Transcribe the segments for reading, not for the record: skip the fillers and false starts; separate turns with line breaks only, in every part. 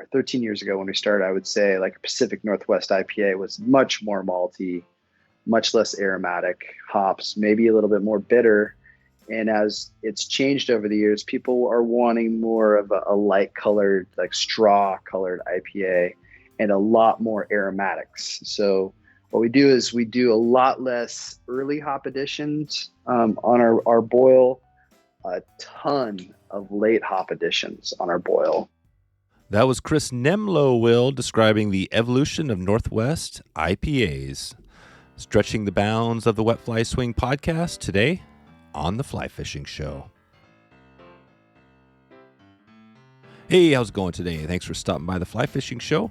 or 13 years ago when we started, I would say like a Pacific Northwest IPA was much more malty, much less aromatic hops, maybe a little bit more bitter. And as it's changed over the years, people are wanting more of a light colored, like straw colored IPA and a lot more aromatics. So what we do is we do a lot less early hop additions on our boil, a ton of late hop additions on our boil.
That was Chris Nemlowill describing the evolution of Northwest IPAs. Stretching the bounds of the Wet Fly Swing podcast today on the Fly Fishing Show. Hey, how's it going today? Thanks for stopping by the Fly Fishing Show.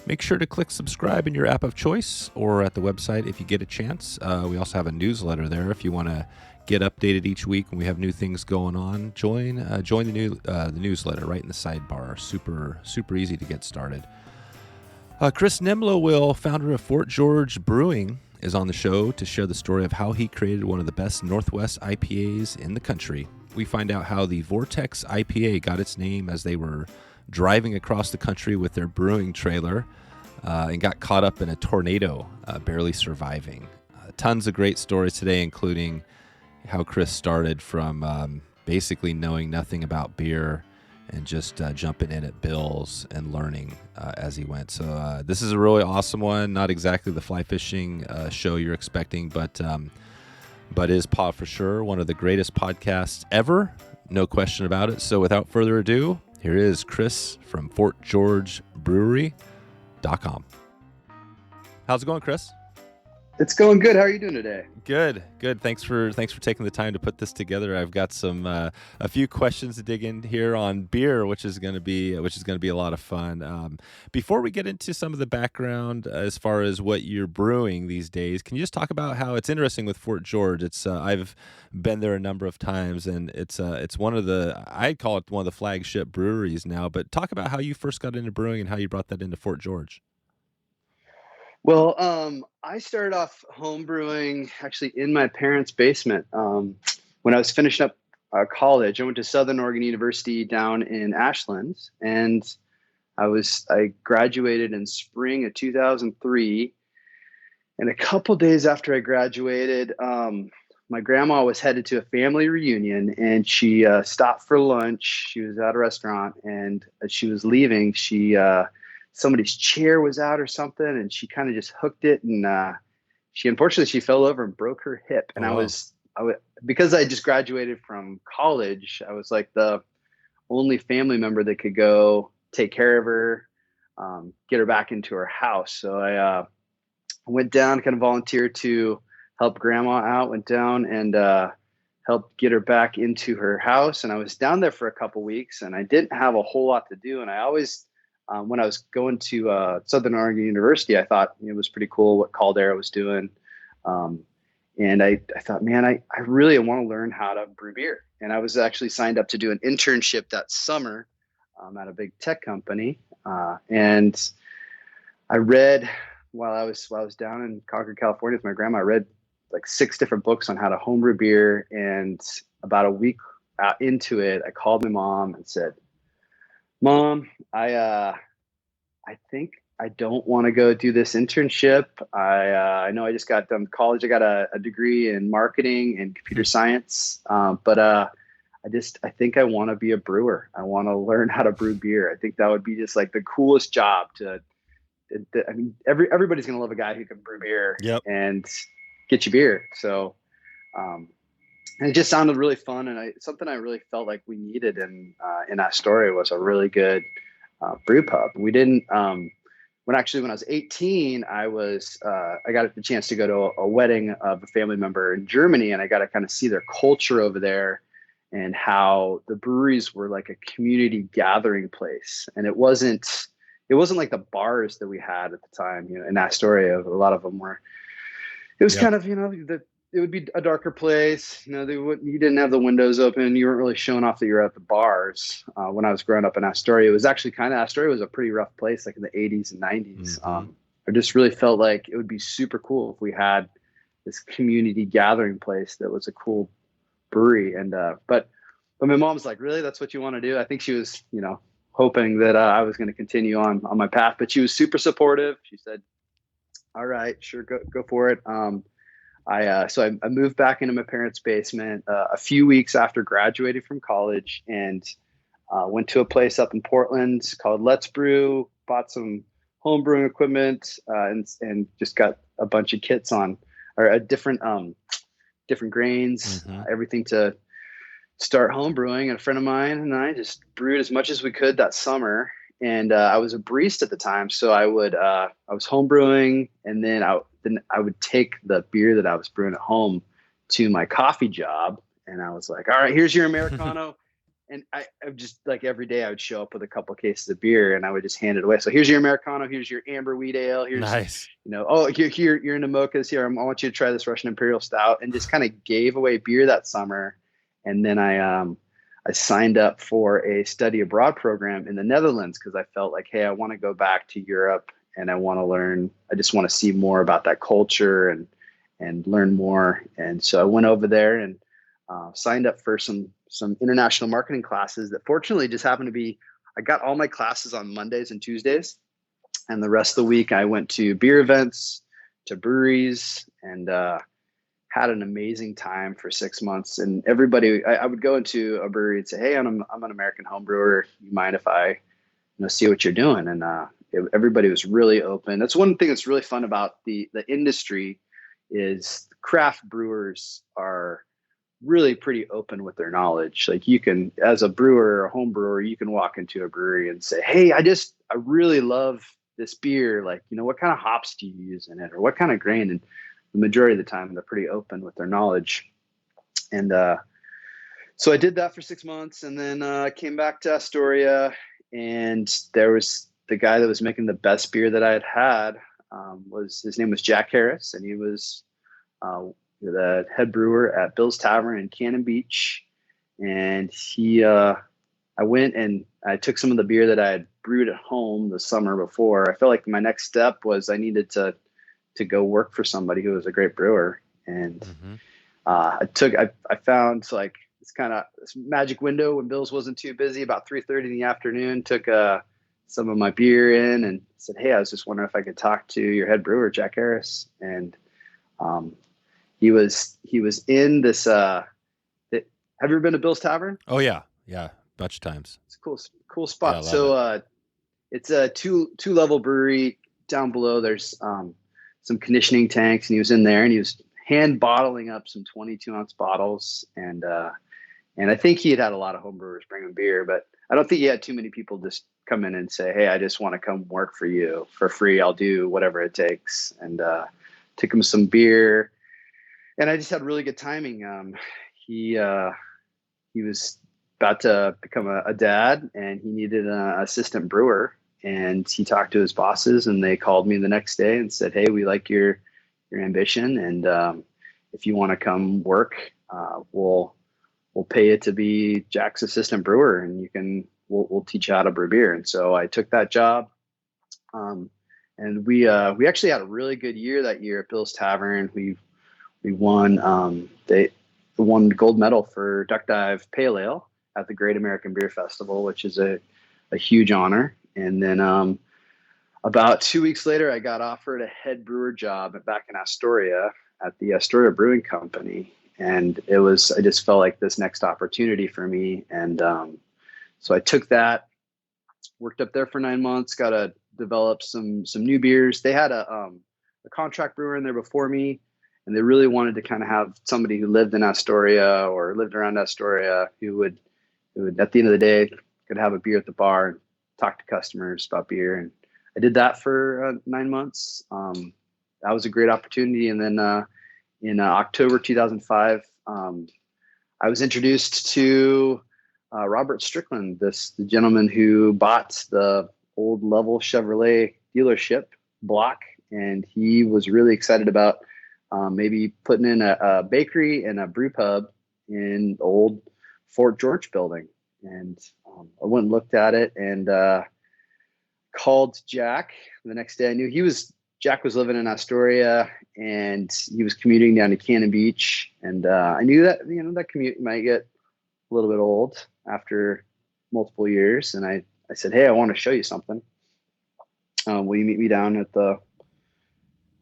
Make sure to click subscribe in your app of choice or at the website if you get a chance. We also have a newsletter there if you want to get updated each week when we have new things going on. Join the newsletter right in the sidebar. Super easy to get started. Chris Nemlowill, founder of Fort George Brewing, is on the show to share the story of how he created one of the best Northwest IPAs in the country. We find out how the Vortex IPA got its name as they were driving across the country with their brewing trailer and got caught up in a tornado, barely surviving. Tons of great stories today, including how Chris started from basically knowing nothing about beer and just jumping in at Bill's and learning as he went. So this is a really awesome one. Not exactly the fly fishing show you're expecting, but is for sure one of the greatest podcasts ever. No question about it. So without further ado, here is Chris from FortGeorgeBrewery.com. How's it going, Chris?
It's going good. How are you doing today?
Good. Thanks for taking the time to put this together. I've got some a few questions to dig in here on beer, which is going to be a lot of fun. Before we get into some of the background as far as what you're brewing these days, can you just talk about how it's interesting with Fort George? It's I've been there a number of times, and it's one of the, I'd call it one of the flagship breweries now. But talk about how you first got into brewing and how you brought that into Fort George.
Well, I started off home brewing actually in my parents' basement. When I was finishing up college, I went to Southern Oregon University down in Ashland, and I graduated in spring of 2003. And a couple days after I graduated, my grandma was headed to a family reunion, and she stopped for lunch. She was at a restaurant, and as she was leaving, somebody's chair was out or something, and she kind of just hooked it, and she fell over and broke her hip. And I because I just graduated from college, I was like the only family member that could go take care of her, get her back into her house. So I went down, kind of volunteered to help grandma out, went down and helped get her back into her house. And I was down there for a couple weeks, and I didn't have a whole lot to do. And I always, when I was going to Southern Oregon University, I thought it was pretty cool what Caldera was doing. And I thought, man, I really want to learn how to brew beer. And I was actually signed up to do an internship that summer at a big tech company. And I read while I was down in Concord, California with my grandma, I read like 6 different books on how to homebrew beer. And about a week into it, I called my mom and said, Mom, I think I don't want to go do this internship. I know I just got done college. I got a degree in marketing and computer science. But I think I want to be a brewer. I want to learn how to brew beer. I think that would be just like the coolest job I mean, everybody's going to love a guy who can brew beer. Yep. And get you beer. So, and it just sounded really fun, and something I really felt like we needed in Astoria was a really good brew pub. We didn't when I was 18, I got the chance to go to a wedding of a family member in Germany, and I got to kind of see their culture over there and how the breweries were like a community gathering place. And it wasn't like the bars that we had at the time, in Astoria. A lot of them were. It was kind of, it would be a darker place. You didn't have the windows open. You weren't really showing off that you're at the bars. When I was growing up in Astoria, it was actually Astoria was a pretty rough place, like in the 80s and 90s. Mm-hmm. I just really felt like it would be super cool if we had this community gathering place that was a cool brewery. And, but my mom's like, really, that's what you want to do? I think she was, hoping that I was going to continue on my path. But she was super supportive. She said, "All right, sure, go for it." I moved back into my parents' basement a few weeks after graduating from college, and went to a place up in Portland called Let's Brew. Bought some home brewing equipment and just got a bunch of kits on, or a different grains, everything to start home brewing. And a friend of mine and I just brewed as much as we could that summer. And I was a barista at the time, so I was home brewing, and then I would take the beer that I was brewing at home to my coffee job, and I was like, "All right, here's your Americano." And I just, like, every day I would show up with a couple cases of beer, and I would just hand it away. So here's your Americano, here's your amber wheat ale, here's
nice.
You're into mochas here. I want you to try this Russian Imperial Stout, and just kind of gave away beer that summer. And then I signed up for a study abroad program in the Netherlands because I felt like, hey, I want to go back to Europe and I want to learn. I just want to see more about that culture and learn more. And so I went over there and signed up for some international marketing classes that fortunately just happened to be, I got all my classes on Mondays and Tuesdays. And the rest of the week I went to beer events, to breweries, and had an amazing time for 6 months. And everybody, I would go into a brewery and say, "Hey, I'm an American home brewer. You mind if I see what you're doing?" And everybody was really open. That's one thing that's really fun about the industry is craft brewers are really pretty open with their knowledge. Like, you can, as a brewer or a home brewer, you can walk into a brewery and say, "Hey, I really love this beer. Like, what kind of hops do you use in it, or what kind of grain?" And the majority of the time they're pretty open with their knowledge. And so I did that for 6 months, and then I came back to Astoria, and there was the guy that was making the best beer that I had his name was Jack Harris, and he was the head brewer at Bill's Tavern in Cannon Beach. And I went and I took some of the beer that I had brewed at home the summer before. I felt like my next step was I needed to go work for somebody who was a great brewer. And I found, like, this kind of this magic window when Bill's wasn't too busy, about 3:30 in the afternoon, took some of my beer in and said, "Hey, I was just wondering if I could talk to your head brewer, Jack Harris." And he was in this have you ever been to Bill's Tavern?
Oh yeah, bunch of times.
It's a cool spot.
Yeah,
so it's a two-level brewery. Down below there's some conditioning tanks, and he was in there and he was hand bottling up some 22-ounce bottles. And I think he had a lot of home brewers bring him beer, but I don't think he had too many people just come in and say, "Hey, I just want to come work for you for free. I'll do whatever it takes." And took him some beer, and I just had really good timing. He was about to become a dad, and he needed an assistant brewer. And he talked to his bosses, and they called me the next day and said, "Hey, we like your ambition, and if you want to come work, we'll pay you to be Jack's assistant brewer, and we'll teach you how to brew beer." And so I took that job, and we actually had a really good year that year at Bill's Tavern. We won they won gold medal for Duck Dive Pale Ale at the Great American Beer Festival, which is a huge honor. And then about 2 weeks later, I got offered a head brewer job back in Astoria at the Astoria Brewing Company. And I just felt like this next opportunity for me. And so I took that, worked up there for 9 months, got to develop some new beers. They had a contract brewer in there before me, and they really wanted to kind of have somebody who lived in Astoria or lived around Astoria who would at the end of the day could have a beer at the bar and talk to customers about beer. And I did that for 9 months. That was a great opportunity. And then in October 2005, I was introduced to Robert Strickland, the gentleman who bought the old Level Chevrolet dealership block. And he was really excited about maybe putting in a bakery and a brew pub in the old Fort George building. And I went and looked at it and called Jack. The next day I knew Jack was living in Astoria and he was commuting down to Cannon Beach. And I knew that, that commute might get a little bit old after multiple years. And I I said, hey, I want to show you something. Will you meet me down at the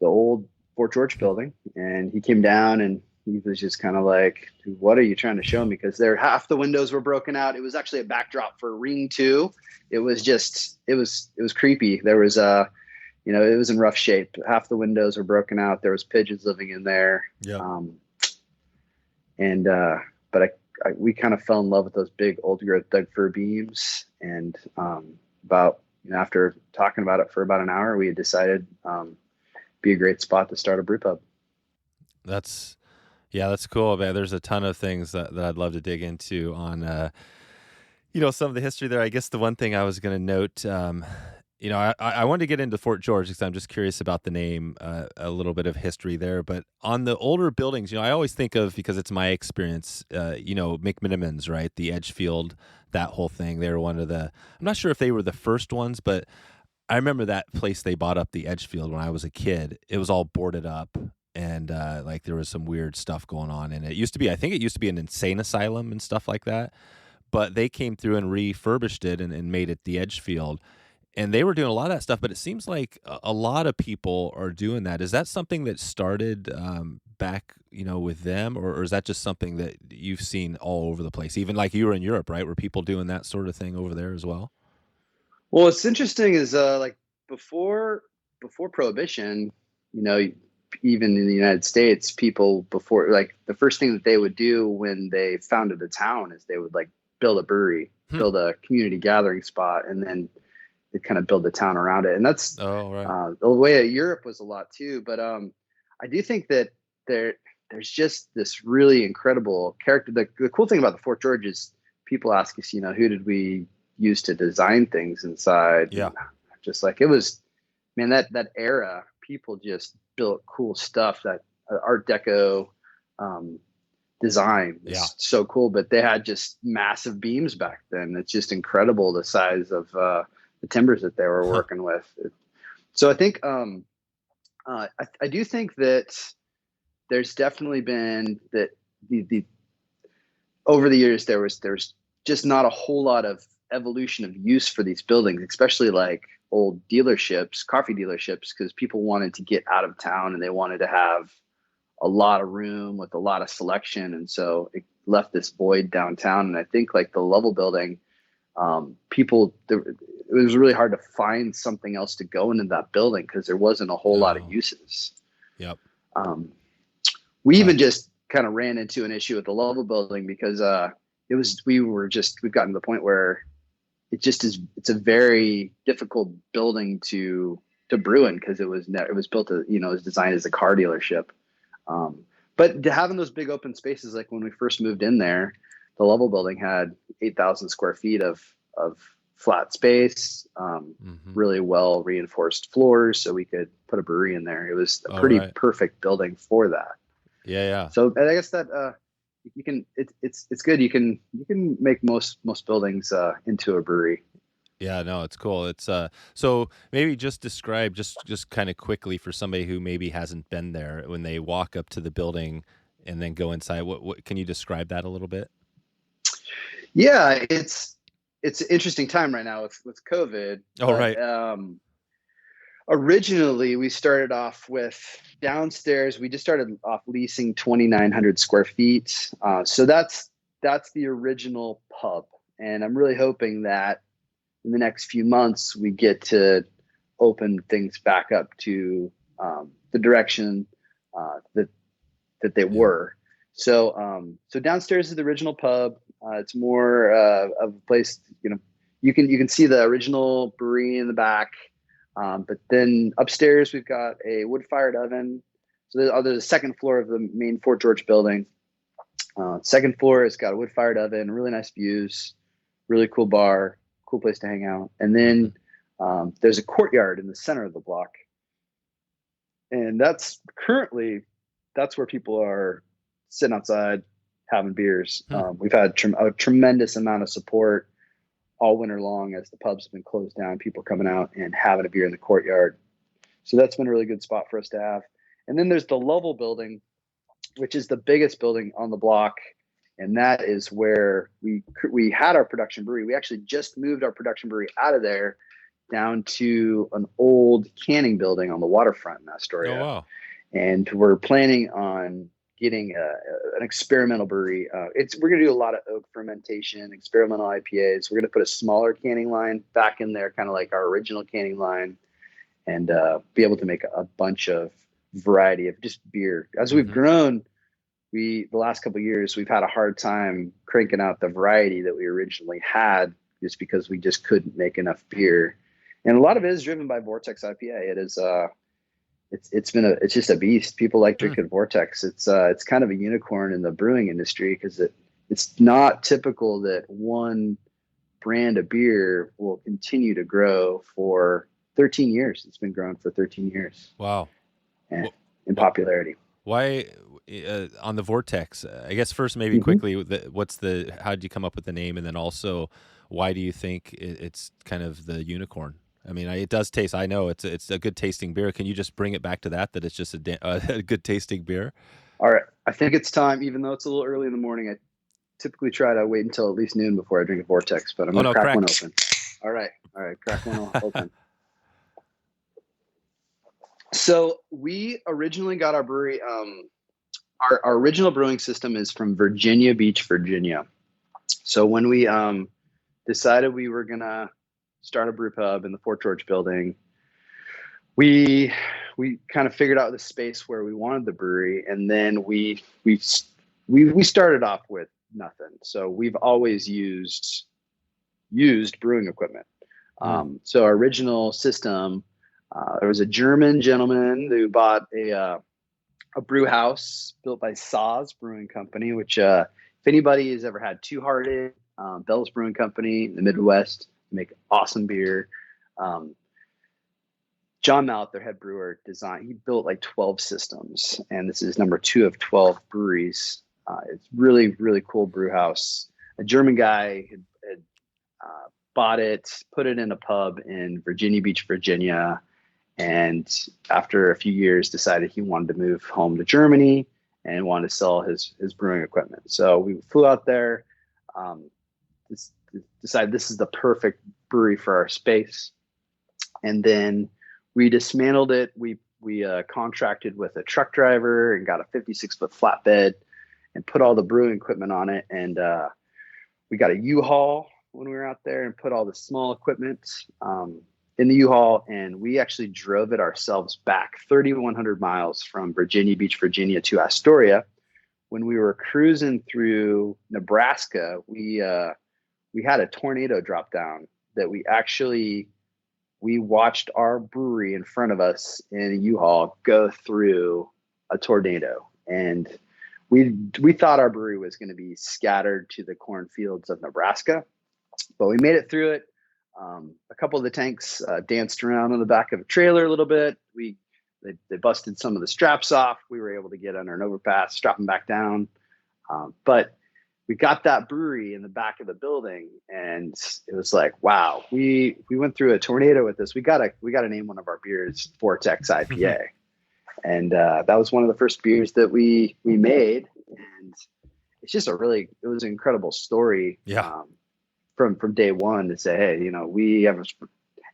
old Fort George building? And he came down and he was just kind of like, what are you trying to show me? Because half the windows were broken out. It was actually a backdrop for Ring 2. It was just, it was creepy. There was it was in rough shape. Half the windows were broken out. There was pigeons living in there.
Yeah.
But we kind of fell in love with those big old growth Doug fir beams. And after talking about it for about an hour, we had decided be a great spot to start a brew pub.
That's cool, man. There's a ton of things that I'd love to dig into on, some of the history there. I guess the one thing I was going to note, I wanted to get into Fort George because I'm just curious about the name, a little bit of history there. But on the older buildings, I always think of, because it's my experience, McMinimans, right? The Edgefield, that whole thing. They were one of I'm not sure if they were the first ones, but I remember that place they bought up, the Edgefield, when I was a kid. It was all boarded up. And there was some weird stuff going on. And I think it used to be an insane asylum and stuff like that. But they came through and refurbished it and made it the Edgefield. And they were doing a lot of that stuff. But it seems like a lot of people are doing that. Is that something that started back, with them? Or is that just something that you've seen all over the place? Even like you were in Europe, right? Were people doing that sort of thing over there as well?
Well, what's interesting is before Prohibition, even in the United States, people before, the first thing that they would do when they founded a town is they would build a brewery, build a community gathering spot, and then they kind of build the town around it. And that's the way Europe was a lot too. But I do think that there's just this really incredible character. The cool thing about the Fort George is people ask us, who did we use to design things inside?
Yeah.
And just it was, man, that era, people just built cool stuff. That Art Deco design is so cool, but they had just massive beams back then. It's just incredible the size of the timbers that they were working with. So I think I do think that there's definitely been that the over the years there's just not a whole lot of evolution of use for these buildings, especially old dealerships, coffee dealerships, because people wanted to get out of town and they wanted to have a lot of room with a lot of selection. And so it left this void downtown. And I think the Lovell building, it was really hard to find something else to go into that building because there wasn't a whole lot of uses.
Yep.
We even just kind of ran into an issue with the Lovell building because we've gotten to the point where it's a very difficult building to brew in because it was built it was designed as a car dealership. But having those big open spaces, like when we first moved in there, the Lovell building had 8,000 square feet of flat space, really well reinforced floors, so we could put a brewery in there. It was a pretty perfect building for that.
Yeah.
So I guess that you can it's good. You can make most buildings into a brewery.
Yeah, no, it's cool. It's so maybe just describe just kind of quickly for somebody who maybe hasn't been there, when they walk up to the building and then go inside. What can you describe that a little bit?
Yeah, it's an interesting time right now with COVID.
Right.
Originally, we started off with downstairs. We just started off leasing 2,900 square feet. So that's the original pub. And I'm really hoping that in the next few months, we get to open things back up to the direction that they were. So downstairs is the original pub. It's more of a place, you can see the original brewery in the back. But then upstairs, we've got a wood-fired oven. So there's a second floor of the main Fort George building. Second floor has got a wood-fired oven, really nice views, really cool bar, cool place to hang out. And then there's a courtyard in the center of the block. And that's where people are sitting outside having beers. We've had a tremendous amount of support all winter long as the pubs have been closed down, people coming out and having a beer in the courtyard. So that's been a really good spot for us to have. And then there's the Lovell building, which is the biggest building on the block. And that is where we had our production brewery. We actually just moved our production brewery out of there down to an old canning building on the waterfront in Astoria.
Oh, wow.
And we're planning on getting an experimental brewery. We're going to do a lot of oak fermentation, experimental IPAs. We're going to put a smaller canning line back in there, kind of like our original canning line, and be able to make a bunch of variety of just beer. As we've grown, the last couple of years, we've had a hard time cranking out the variety that we originally had, just because we just couldn't make enough beer. And a lot of it is driven by Vortex IPA. It is it's just a beast. People like drinking Vortex. It's kind of a unicorn in the brewing industry, because it's not typical that one brand of beer will continue to grow for 13 years. It's been growing for 13 years.
Wow.
And in popularity.
Why on the Vortex? I guess first, maybe quickly, how did you come up with the name, and then also, why do you think it's kind of the unicorn? I mean, it does taste. I know it's a good tasting beer. Can you just bring it back to that it's just a good tasting beer?
All right, I think it's time. Even though it's a little early in the morning, I typically try to wait until at least noon before I drink a Vortex. But I'm gonna crack one open. All right, crack one open. So we originally got our brewery. Our original brewing system is from Virginia Beach, Virginia. So when we decided we were gonna start a brew pub in the Fort George building, we kind of figured out the space where we wanted the brewery, and then we started off with nothing. So we've always used brewing equipment. So our original system, there was a German gentleman who bought a brew house built by Saaz Brewing Company, which if anybody has ever had Two Hearted, Bell's Brewing Company in the Midwest, make awesome beer. John Mallet, their head brewer, he built like 12 systems, and this is number 2 of 12 breweries. It's really, really cool brew house. A German guy had bought it, put it in a pub in Virginia Beach, Virginia, and after a few years decided he wanted to move home to Germany and wanted to sell his brewing equipment. So we flew out there, decided this is the perfect brewery for our space. And then we dismantled it. We contracted with a truck driver and got a 56-foot flatbed and put all the brewing equipment on it. And we got a U-Haul when we were out there and put all the small equipment in the U-Haul. And we actually drove it ourselves back 3,100 miles from Virginia Beach, Virginia to Astoria. When we were cruising through Nebraska, we had a tornado drop down that we watched our brewery in front of us in a U-Haul go through a tornado. And we thought our brewery was going to be scattered to the cornfields of Nebraska, but we made it through it. A couple of the tanks danced around on the back of a trailer a little bit. They busted some of the straps off. We were able to get under an overpass, strap them back down. But we got that brewery in the back of the building, and it was like, wow, we went through a tornado with this. We got to name one of our beers Vortex IPA. And that was one of the first beers that we made. And it's just it was an incredible story.
Yeah.
From day one to say, hey, we have,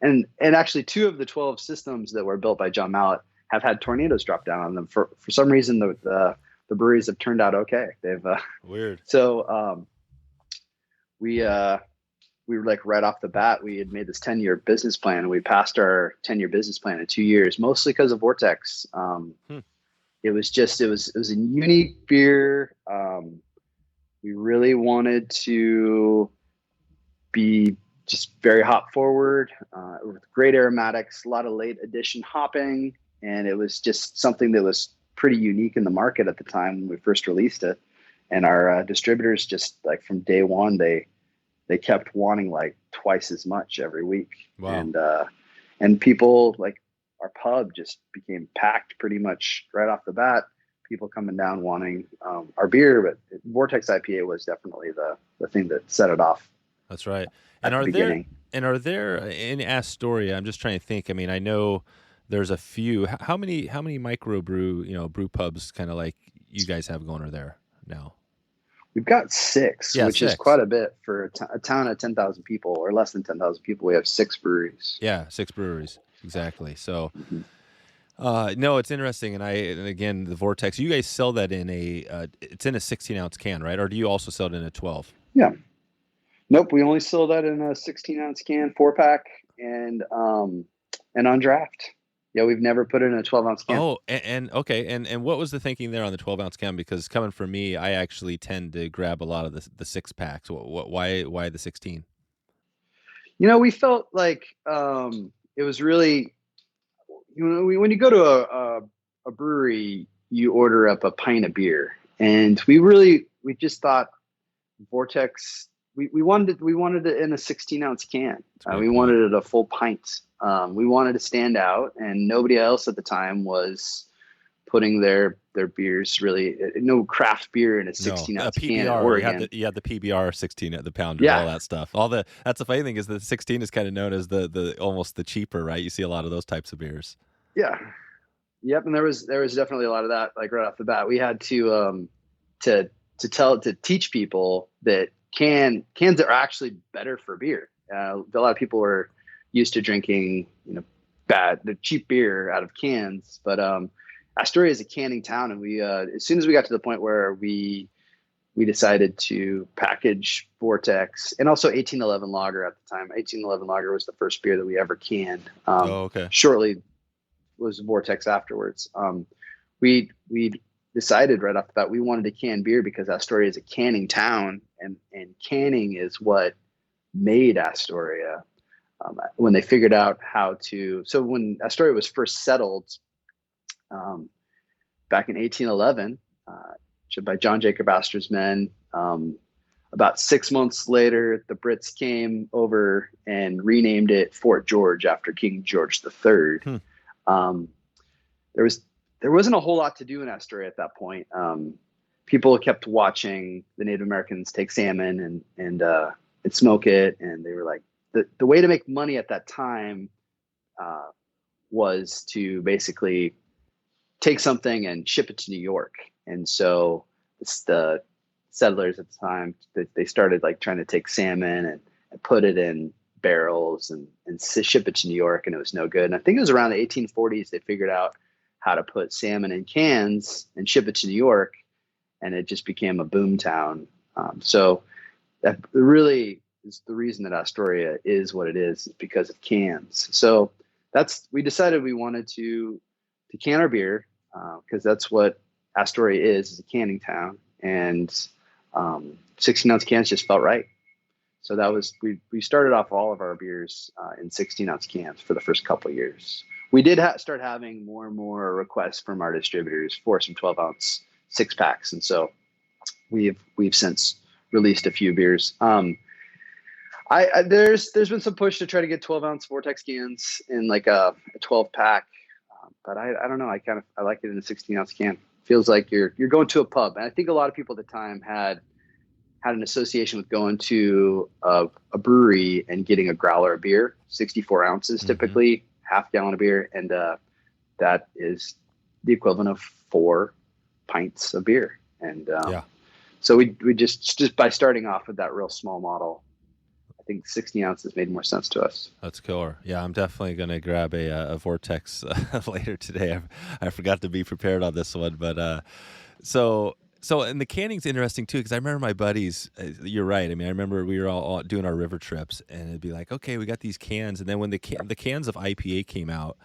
and actually 2 of the 12 systems that were built by John Mallet have had tornadoes drop down on them. For some reason, the breweries have turned out okay. They've
weird.
So we were like right off the bat, we had made this 10-year business plan, and we passed our 10-year business plan in 2 years, mostly because of Vortex. It was a unique beer. We really wanted to be just very hop forward, with great aromatics, a lot of late addition hopping. And it was just something that was pretty unique in the market at the time when we first released it. And our distributors, just like from day one, they kept wanting like twice as much every week. Wow. And people, like, our pub just became packed pretty much right off the bat. People coming down wanting our beer, but Vortex IPA was definitely the thing that set it off.
That's right. And are there in Astoria? I'm just trying to think. I mean, I know there's a few. How many microbrew brew pubs kind of like you guys have going there now?
We've got six,
Yeah,
which is
six.
quite a bit for a town of 10,000 people or less than 10,000 people. We have six breweries.
Yeah, six breweries. Exactly. So,
Mhm.
no, it's interesting. And again, the Vortex, you guys sell that it's in a 16-ounce can, right? Or do you also sell it in a 12?
Yeah. Nope. We only sell that in a 16-ounce can, 4-pack, and on draft. Yeah, we've never put it in a 12-ounce can.
Oh, and okay, and what was the thinking there on the 12-ounce can? Because coming from me, I actually tend to grab a lot of the six packs. Why the 16?
We felt like it was really, when you go to a brewery, you order up a pint of beer, and we just thought Vortex. We wanted it in a 16-ounce can.
That's a great
We
point.
wanted it a full pint. We wanted to stand out, and nobody else at the time was putting their beers, really no craft beer in a
No,
16-ounce can in
PBR.
Oregon.
You had the PBR 16 at the pounder,
Yeah,
all that stuff. That's the funny thing is the 16 is kind of known as the almost the cheaper, right? You see a lot of those types of beers.
yeah, yep. And there was definitely a lot of that. Like right off the bat, we had to to teach people that cans are actually better for beer. A lot of people were used to drinking, the cheap beer out of cans, but Astoria is a canning town, and we as soon as we got to the point where we decided to package Vortex and also 1811 Lager at the time. 1811 Lager was the first beer that we ever canned.
Oh, okay.
Shortly was Vortex afterwards. We decided right off the bat we wanted to can beer because Astoria is a canning town, and canning is what made Astoria. When they figured out how to, so when Astoria was first settled back in 1811 by John Jacob Astor's men, about 6 months later, the Brits came over and renamed it Fort George after King George III.
Hmm.
Um, there wasn't a whole lot to do in Astoria at that point. People kept watching the Native Americans take salmon and smoke it, and they were like, the way to make money at that time was to basically take something and ship it to New York. And so the settlers at the time, they started like trying to take salmon and put it in barrels and ship it to New York, and it was no good. And I think it was around the 1840s they figured out how to put salmon in cans and ship it to New York, and it just became a boom town. So that really is the reason that Astoria is what it is because of cans. So we decided we wanted to can our beer because that's what Astoria is a canning town, and 16-ounce cans just felt right. So that was we started off all of our beers in 16-ounce cans for the first couple of years. We did start having more and more requests from our distributors for some 12-ounce 6-packs, and so we've since released a few beers. There's been some push to try to get 12-ounce Vortex cans in like a 12-pack, but I don't know. I like it in a 16-ounce can. Feels like you're going to a pub, and I think a lot of people at the time had an association with going to a brewery and getting a growler of beer, 64 ounces typically, half gallon of beer, and that is the equivalent of 4 pints of beer. And so we just by starting off with that real small model, I think 16 ounces made more sense to us.
That's killer. Yeah, I'm definitely going to grab a Vortex later today. I forgot to be prepared on this one, but so and the canning's interesting too because I remember my buddies. You're right. I mean, I remember we were all doing our river trips, and it'd be like, okay, we got these cans, and then when the cans of IPA came out,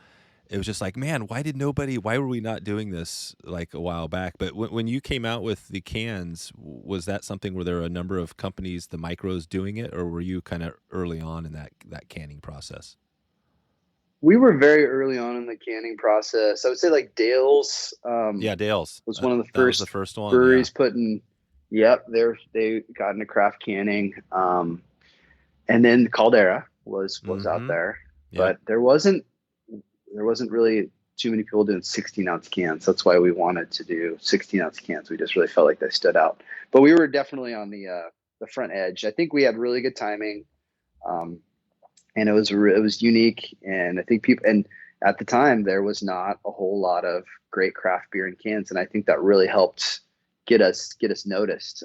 it was just like, man, why were we not doing this like a while back? But when you came out with the cans, was that something where there were a number of companies, the micros, doing it, or were you kind of early on in that canning process?
We were very early on in the canning process. I would say like Dale's
Yeah, Dale's
was one of the
that was the
first
first one.
breweries putting. Yep, they got into craft canning, and then Caldera was out there, but there wasn't really too many people doing 16-ounce cans. That's why we wanted to do 16-ounce cans. We just really felt like they stood out. But we were definitely on the front edge. I think we had really good timing, and it was unique. And I think and at the time there was not a whole lot of great craft beer in cans, and I think that really helped get us noticed.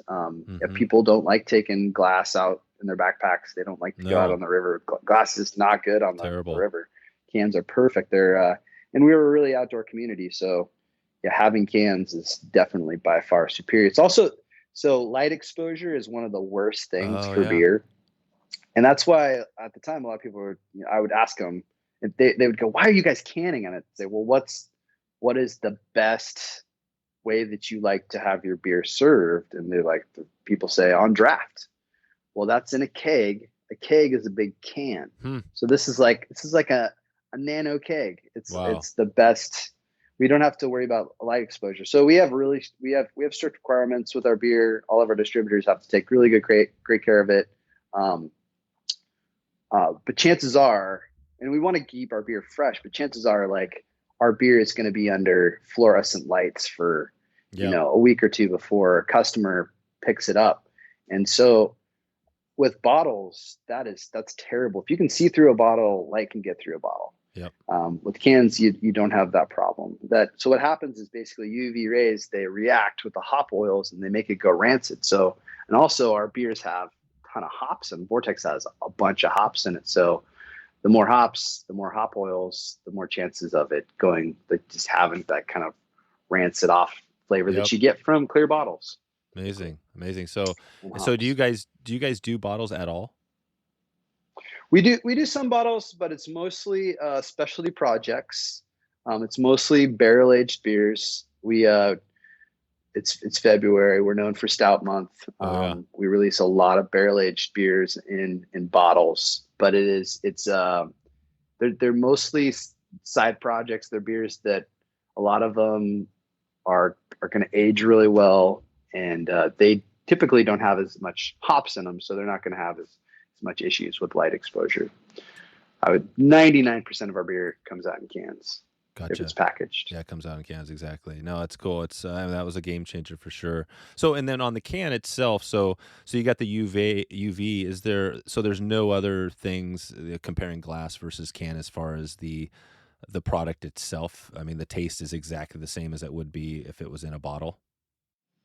If people don't like taking glass out in their backpacks, they don't like to go out on the river. Glass is not good on the river. Cans are perfect. They're and we were a really outdoor community, so yeah, having cans is definitely by far superior. It's also so light exposure is one of the worst things for beer, and that's why at the time a lot of people were. I would ask them, if they would go, "Why are you guys canning?" And I'd say, "Well, what is the best way that you like to have your beer served?" And they're like, people say on draft. Well, that's in a keg. A keg is a big can. So this is like a nano keg. It's the best. We don't have to worry about light exposure. So we have strict requirements with our beer. All of our distributors have to take really great care of it. But chances are, and we want to keep our beer fresh, but chances are like our beer is going to be under fluorescent lights for, a week or two before a customer picks it up. And so with bottles, that's terrible. If you can see through a bottle, light can get through a bottle. With cans, you don't have that problem. So what happens is basically UV rays, they react with the hop oils and they make it go rancid. So, and also our beers have a ton of hops, and Vortex has a bunch of hops in it. So the more hops, the more hop oils, the more chances of it just having that kind of rancid off flavor that you get from clear bottles.
Amazing. So do you guys do bottles at all?
We do some bottles, but it's mostly specialty projects. It's mostly barrel aged beers. It's February. We're known for Stout Month. We release a lot of barrel aged beers in bottles, but they're mostly side projects. They're beers that a lot of them are going to age really well, and they typically don't have as much hops in them, so they're not going to have as much issues with light exposure. 99% of our beer comes out in cans.
Gotcha.
If it's packaged.
Yeah, it comes out in cans, exactly. No, it's cool. It's that was a game changer for sure. So, and then on the can itself, so you got the UV. Is there? So there's no other things comparing glass versus can as far as the product itself. I mean, the taste is exactly the same as it would be if it was in a bottle.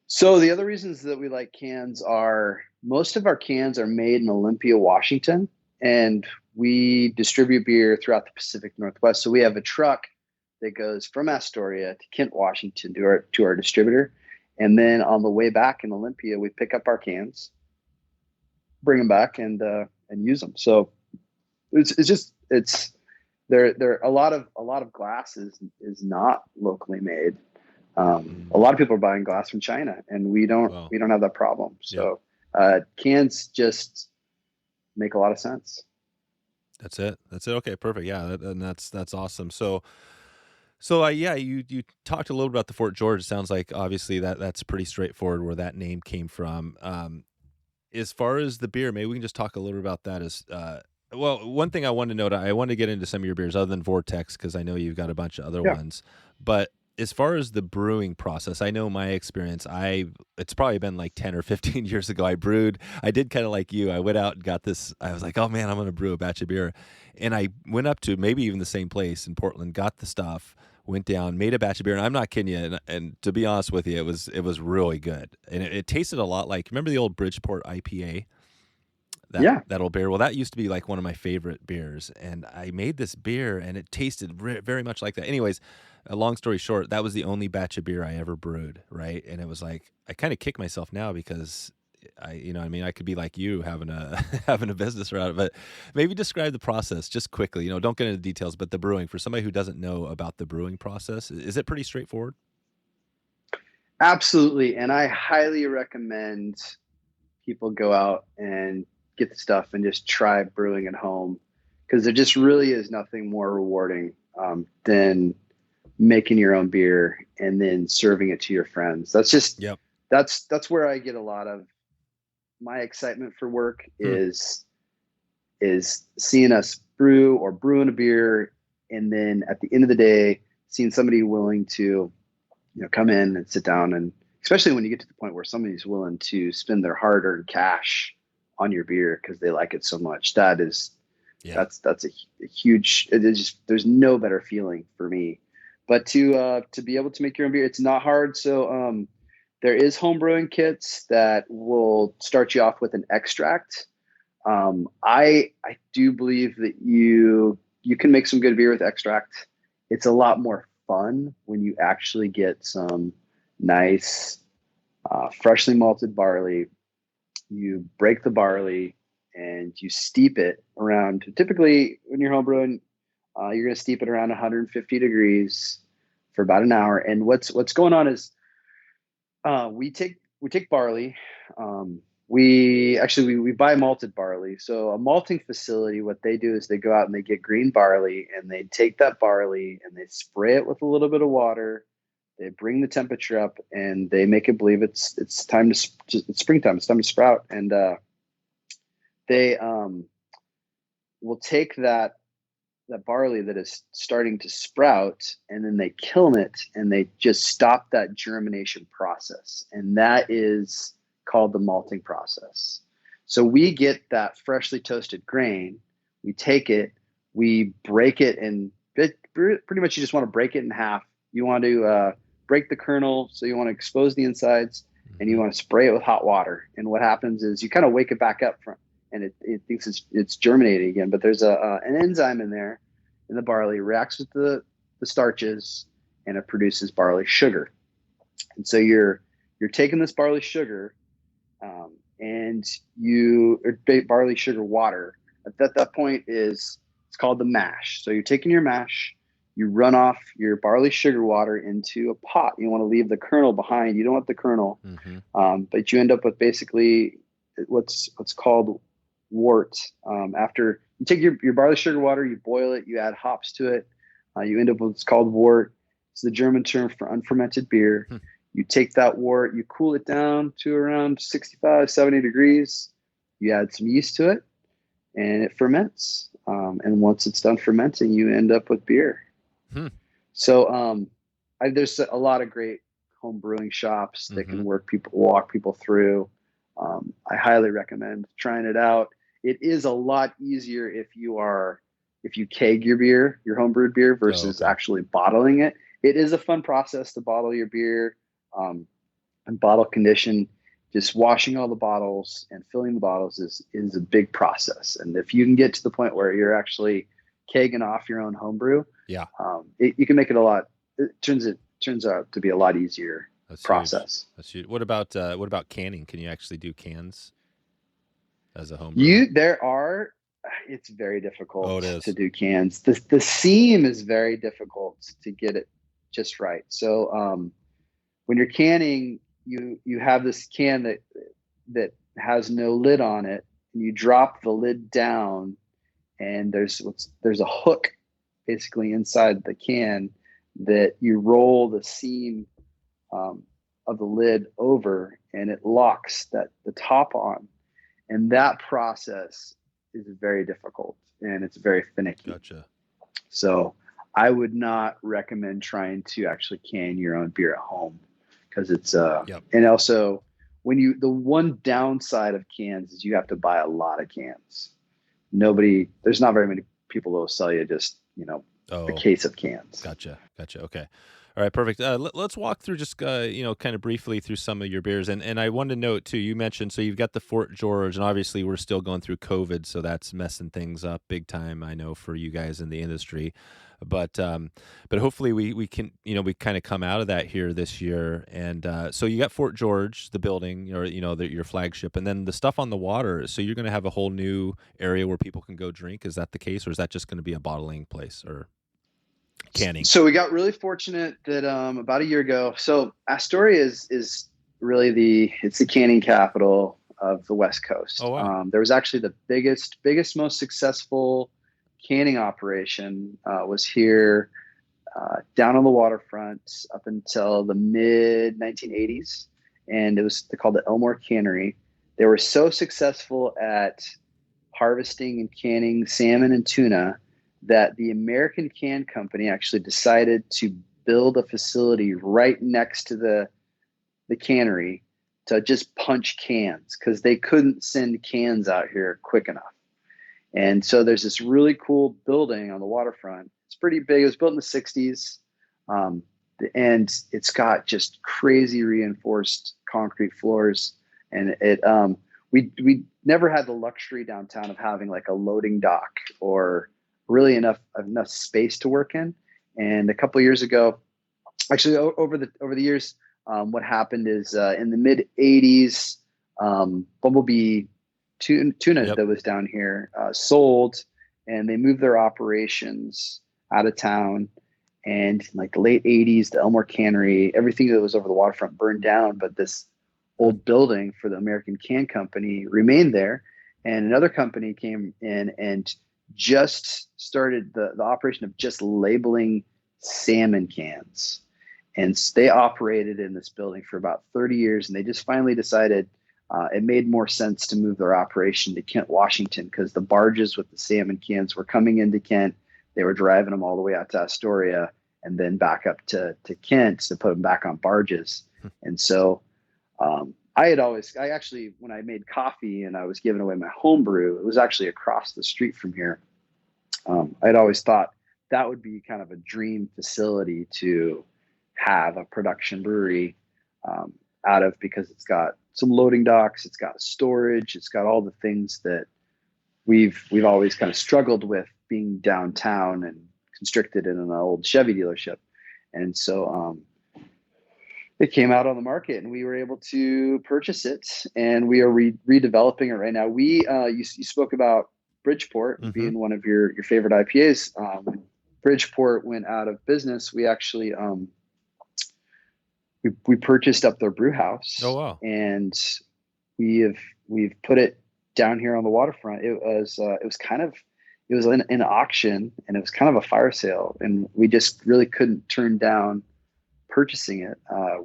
So the other reasons that we like cans are most of our cans are made in Olympia, Washington, and we distribute beer throughout the Pacific Northwest. So we have a truck that goes from Astoria to Kent, Washington to our distributor. And then on the way back in Olympia, we pick up our cans, bring them back and use them. So it's there a lot of glass is not locally made. A lot of people are buying glass from China, and we don't have that problem. So cans just make a lot of sense.
That's it. Okay, perfect. Yeah, and that's awesome. So you talked a little about the Fort George. It sounds like obviously that's pretty straightforward where that name came from. As far as the beer, maybe we can just talk a little bit about that. One thing I wanted to note, I wanted to get into some of your beers other than Vortex because I know you've got a bunch of other ones, but as far as the brewing process, I know my experience, it's probably been like 10 or 15 years ago. I did kind of like you. I went out and got this. I was like, oh man, I'm going to brew a batch of beer. And I went up to maybe even the same place in Portland, got the stuff, went down, made a batch of beer. And I'm not kidding you. And to be honest with you, it was really good. And it tasted a lot like, remember the old Bridgeport IPA? That old beer. Well, that used to be like one of my favorite beers. And I made this beer and it tasted very much like that. Anyways, a long story short, that was the only batch of beer I ever brewed, right? And it was like I kind of kick myself now because I could be like you having a business around it. But maybe describe the process just quickly. Don't get into the details, but the brewing for somebody who doesn't know about the brewing process, is it pretty straightforward?
Absolutely, and I highly recommend people go out and get the stuff and just try brewing at home because there just really is nothing more rewarding than making your own beer and then serving it to your friends. That's just that's where I get a lot of my excitement for work is seeing us brewing a beer, and then at the end of the day seeing somebody willing to come in and sit down, and especially when you get to the point where somebody's willing to spend their hard-earned cash on your beer because they like it so much. That's a huge. It is just, there's no better feeling for me. But to be able to make your own beer, it's not hard. So There is home brewing kits that will start you off with an extract. I do believe that you can make some good beer with extract. It's a lot more fun when you actually get some nice freshly malted barley. You break the barley and you steep it around. Typically, when you're home brewing, you're going to steep it around 150 degrees for about an hour. And what's going on is we take barley. We buy malted barley. So a malting facility, what they do is they go out and they get green barley and they take that barley and they spray it with a little bit of water. They bring the temperature up and they make it believe it's time to it's springtime. It's time to sprout. And they will take that barley that is starting to sprout and then they kiln it and they just stop that germination process. And that is called the malting process. So we get that freshly toasted grain, we take it, we break it, and pretty much you just want to break it in half. You want to break the kernel, so you want to expose the insides, and you want to spray it with hot water. And what happens is you kind of wake it back up and it thinks it's germinating again. But there's an enzyme in there in the barley, reacts with the starches, and it produces barley sugar. And so you're taking this barley sugar and barley sugar water. At that point it's called the mash. So you're taking your mash, you run off your barley sugar water into a pot. You want to leave the kernel behind. You don't want the kernel, but you end up with basically what's called wort. After you take your barley sugar water, you boil it, you add hops to it, you end up with what's called wort. It's the German term for unfermented beer. You take that wort, you cool it down to around 65, 70 degrees. You add some yeast to it, and it ferments. And once it's done fermenting, you end up with beer. So there's a lot of great home brewing shops that can walk people through. I highly recommend trying it out. It is a lot easier if you keg your beer, your home brewed beer, versus actually bottling it. It is a fun process to bottle your beer and bottle condition. Just washing all the bottles and filling the bottles is a big process. And if you can get to the point where you're actually kegging off your own homebrew, you can make it it turns out to be a lot easier process.
Huge. That's huge. What about canning? Can you actually do cans as a homebrew?
It's very difficult to do cans. The seam is very difficult to get it just right. So when you're canning, you have this can that has no lid on it, and you drop the lid down, and there's a hook basically inside the can that you roll the seam of the lid over, and it locks the top on. And that process is very difficult and it's very finicky.
Gotcha.
So I would not recommend trying to actually can your own beer at home, because it's and also the one downside of cans is you have to buy a lot of cans. There's not very many people that will sell you just a case of cans.
Gotcha. Okay. All right, perfect. Let's walk through just kind of briefly through some of your beers, and I wanted to note too. You mentioned so you've got the Fort George, and obviously we're still going through COVID, so that's messing things up big time. I know for you guys in the industry, but hopefully we can we kind of come out of that here this year. And so you got Fort George, the building, or your flagship, and then the stuff on the water. So you're going to have a whole new area where people can go drink. Is that the case, or is that just going to be a bottling place or canning?
So we got really fortunate that about a year ago. So Astoria is really it's the canning capital of the West Coast.
Oh, wow.
There was actually the biggest, most successful canning operation was here down on the waterfront up until the mid 1980s, and they're called the Elmore Cannery. They were so successful at harvesting and canning salmon and tuna that the American Can Company actually decided to build a facility right next to the cannery to just punch cans, because they couldn't send cans out here quick enough. And so there's this really cool building on the waterfront. It's pretty big. It was built in the 60s. and it's got just crazy reinforced concrete floors. And we never had the luxury downtown of having like a loading dock or really enough space to work in. And a couple of years ago, actually over the years, what happened is in the mid '80s, Bumblebee Tuna that was down here sold, and they moved their operations out of town. And in like the late '80s, the Elmore Cannery, everything that was over the waterfront burned down, but this old building for the American Can Company remained there. And another company came in and just started the operation of just labeling salmon cans. And they operated in this building for about 30 years. And they just finally decided it made more sense to move their operation to Kent, Washington, because the barges with the salmon cans were coming into Kent. They were driving them all the way out to Astoria and then back up to Kent to put them back on barges. And so I actually, when I made coffee and I was giving away my home brew, it was actually across the street from here. I'd always thought that would be kind of a dream facility to have a production brewery out of, because it's got some loading docks, it's got storage, it's got all the things that we've always kind of struggled with being downtown and constricted in an old Chevy dealership. And so it came out on the market and we were able to purchase it, and we are redeveloping it right now. You spoke about Bridgeport being one of your favorite IPAs. When Bridgeport went out of business, we actually we purchased up their brew house.
Oh wow!
And we've put it down here on the waterfront. It was an auction, and it was kind of a fire sale, and we just really couldn't turn down purchasing it.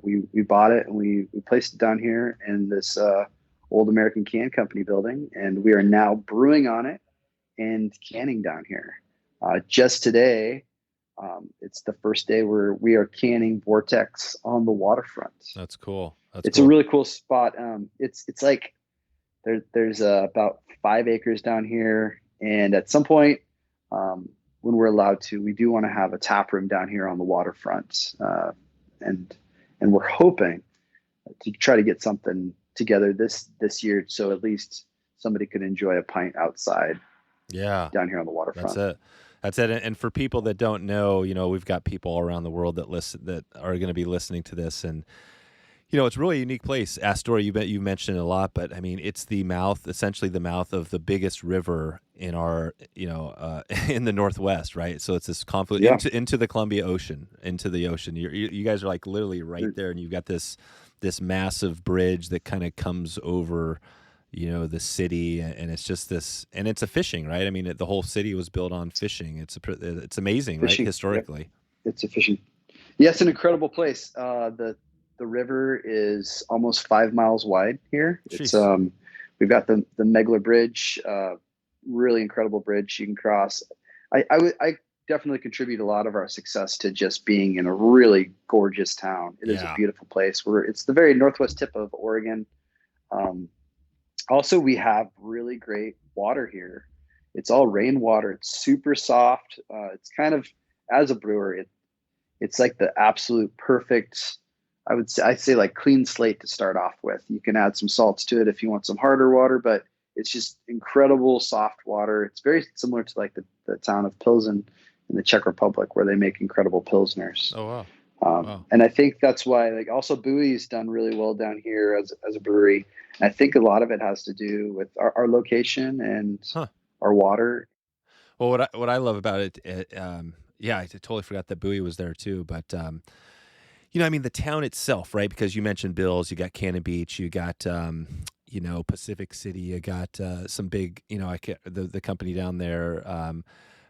We bought it and we placed it down here in this old American Can Company building, and we are now brewing on it and canning down here. Just today, it's the first day where we are canning Vortex on the waterfront.
That's cool.
It's a really cool spot. It's like there's about 5 acres down here, and at some point, when we're allowed to, we do want to have a tap room down here on the waterfront, and we're hoping to try to get something together this year, so at least somebody could enjoy a pint outside.
Yeah,
down here on the waterfront.
That's it. And for people that don't know, we've got people all around the world that are going to be listening to this, and it's really a unique place. Astoria, you mentioned a lot, but I mean, it's essentially the mouth of the biggest river in our, in the Northwest, right? So it's this confluence into the Columbia Ocean, into the ocean. You guys are like literally right there, and you've got this massive bridge that kind of comes over, the city, and it's just this, and it's a fishing, right? I mean, the whole city was built on fishing. It's amazing, fishing, right? Historically,
it's a fishing. Yeah, it's an incredible place. The river is almost 5 miles wide here. Jeez. It's we've got the Megler Bridge, really incredible bridge you can cross. I definitely contribute a lot of our success to just being in a really gorgeous town. It is a beautiful place. It's the very northwest tip of Oregon. Also, we have really great water here. It's all rainwater. It's super soft. It's kind of, as a brewer, it's like the absolute perfect, I'd say like clean slate to start off with. You can add some salts to it if you want some harder water, but it's just incredible soft water. It's very similar to like the town of Pilsen in the Czech Republic, where they make incredible Pilsners.
Oh, wow.
Wow. And I think that's why, like, also Bowie's done really well down here as a brewery. And I think a lot of it has to do with our location and our water.
Well, what I love about it, I totally forgot that Bowie was there too. But I mean, the town itself, right? Because you mentioned Bill's, you got Cannon Beach, you got Pacific City, you got some big, the company down there.